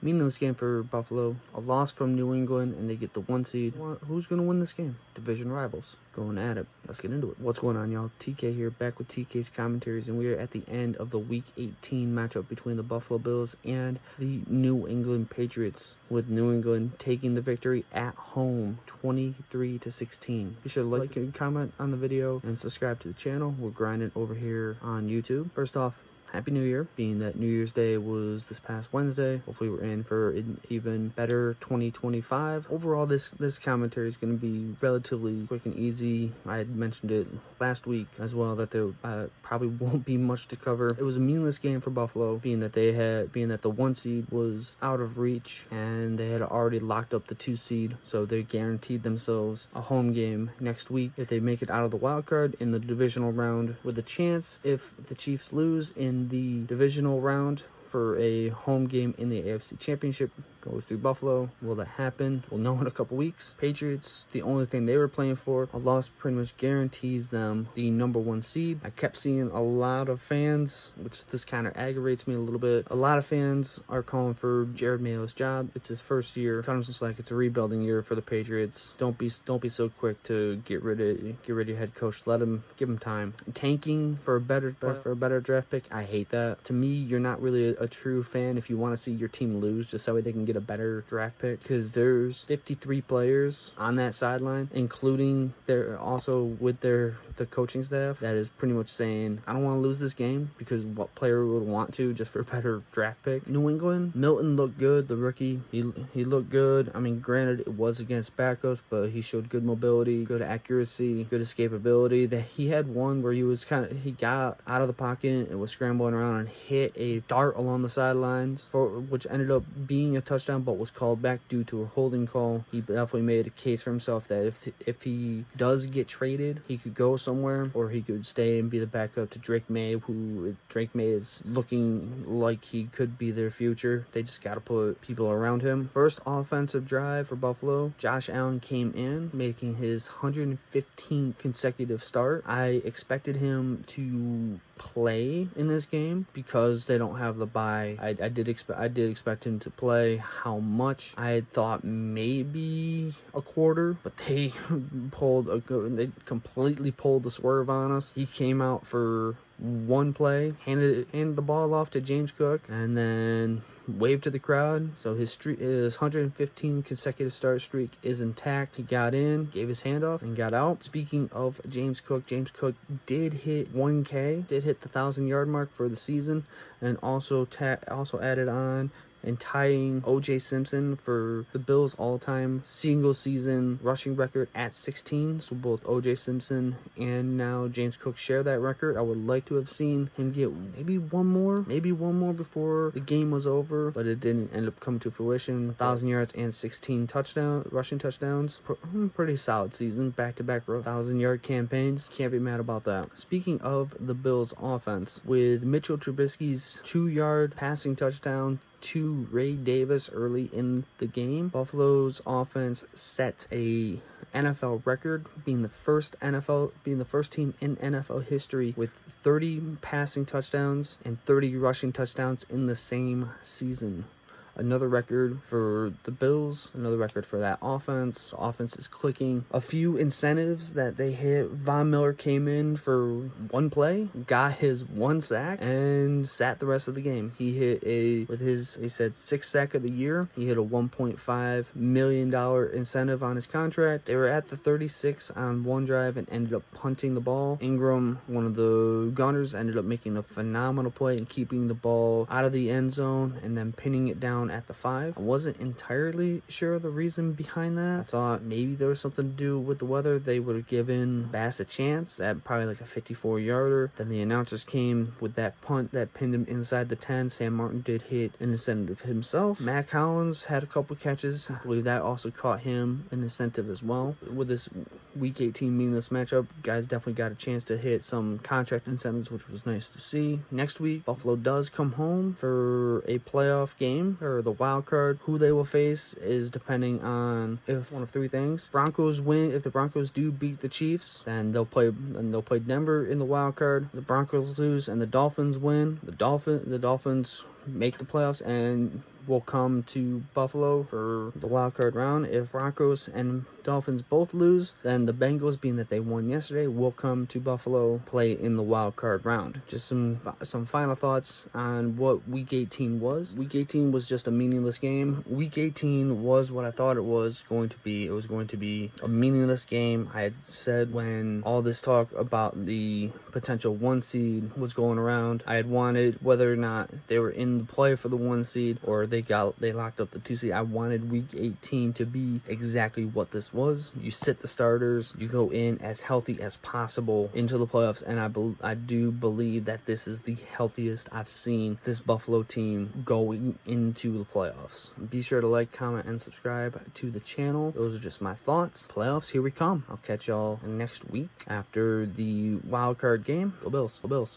Meaningless game for Buffalo. A loss from New England, and they get the 1 seed. Who's going to win this game? Division rivals. Going at it. Let's get into it. What's going on, y'all? TK here, back with TK's commentaries, and we are at the end of the Week 18 matchup between the Buffalo Bills and the New England Patriots, with New England taking the victory at home, 23-16. Be sure to like and comment on the video and subscribe to the channel. We're grinding over here on YouTube. First off, Happy New Year, being that New Year's Day was this past Wednesday. Hopefully we're in for an even better 2025. Overall, this commentary is going to be relatively quick and easy. I had mentioned it last week as well that there probably won't be much to cover. It was a meaningless game for Buffalo, being that the 1 seed was out of reach and they had already locked up the 2 seed, so they guaranteed themselves a home game next week if they make it out of the wild card in the divisional round, with a chance, if the Chiefs lose in the divisional round, for a home game in the AFC Championship. Goes through Buffalo. Will that happen? We'll know in a couple weeks. Patriots, the only thing they were playing for, a loss pretty much guarantees them the number 1 seed. I kept seeing a lot of fans, which this kind of aggravates me a little bit. A lot of fans are calling for Jared Mayo's job. It's his first year. Kind of just like it's a rebuilding year for the Patriots. Don't be so quick to get rid of your head coach. Give him time. Tanking for a better draft pick, I hate that. To me, you're not really a true fan if you want to see your team lose just so they can get a better draft pick, because there's 53 players on that sideline, including the coaching staff, that is pretty much saying, I don't want to lose this game, because what player would want to just for a better draft pick? New England, Milton looked good, the rookie. He looked good. I mean, granted, it was against backups, but he showed good mobility, good accuracy, good escapability. That he had one where he got out of the pocket and was scrambling around and hit a dart along the sidelines, which ended up being a touchdown, but was called back due to a holding call. He definitely made a case for himself that if he does get traded, he could go somewhere, or he could stay and be the backup to Drake May, who Drake May is looking like he could be their future. They just got to put people around him. First offensive drive for Buffalo, Josh Allen came in, making his 115th consecutive start. I expected him to play in this game because they don't have the bye. I did expect him to play. How much? I had thought maybe a quarter, but they completely pulled the swerve on us. He came out for 1 play, handed the ball off to James Cook, and then waved to the crowd. So his 115 consecutive start streak is intact. He got in, gave his handoff, and got out. Speaking of James Cook did hit 1K, did hit the 1,000-yard mark for the season, and also added on and tying O.J. Simpson for the Bills' all-time single-season rushing record at 16. So both O.J. Simpson and now James Cook share that record. I would like to have seen him get maybe one more before the game was over, but it didn't end up coming to fruition. 1,000 yards and 16 rushing touchdowns. Pretty solid season. Back-to-back 1,000-yard campaigns. Can't be mad about that. Speaking of the Bills' offense, with Mitchell Trubisky's 2-yard passing touchdown to Ray Davis early in the game, Buffalo's offense set a NFL record, being the first team in NFL history with 30 passing touchdowns and 30 rushing touchdowns in the same season. Another record for the Bills, another record for that offense. The offense is clicking. A few incentives that they hit. Von Miller came in for 1 play, got his 1 sack, and sat the rest of the game. He hit he said 6th sack of the year. He hit a $1.5 million incentive on his contract. They were at the 36 on 1 drive and ended up punting the ball. Ingram, one of the gunners, ended up making a phenomenal play and keeping the ball out of the end zone and then pinning it down at the 5. I wasn't entirely sure the reason behind that. I thought maybe there was something to do with the weather. They would have given Bass a chance at probably like a 54-yarder. Then the announcers came with that punt that pinned him inside the 10. Sam Martin did hit an incentive himself. Mac Hollins had a couple catches. I believe that also caught him an incentive as well. With this Week 18 meaningless matchup, guys definitely got a chance to hit some contract incentives, which was nice to see. Next week, Buffalo does come home for a playoff game, or the wild card. Who they will face is depending on if one of 3 things. Broncos win. If the Broncos do beat the Chiefs, then they'll play Denver in the wild card. The Broncos lose and the Dolphins win. The Dolphins make the playoffs and will come to Buffalo for the wild card round. If Broncos and Dolphins both lose, then the Bengals, being that they won yesterday, will come to Buffalo, play in the wild card round. Just some final thoughts on what Week 18 was. Week 18 was just a meaningless game. Week 18 was what I thought it was going to be. It was going to be a meaningless game. I had said when all this talk about the potential 1 seed was going around, I had wanted, whether or not they were in the play for the 1 seed or they locked up the 2 seed, I wanted Week 18 to be exactly what this was. You sit the starters, you go in as healthy as possible into the playoffs, and I do believe that this is the healthiest I've seen this Buffalo team going into the playoffs. Be sure to like, comment, and subscribe to the channel. Those are just my thoughts. Playoffs, here we come. I'll catch y'all next week after the wild card game. Go Bills. Go Bills.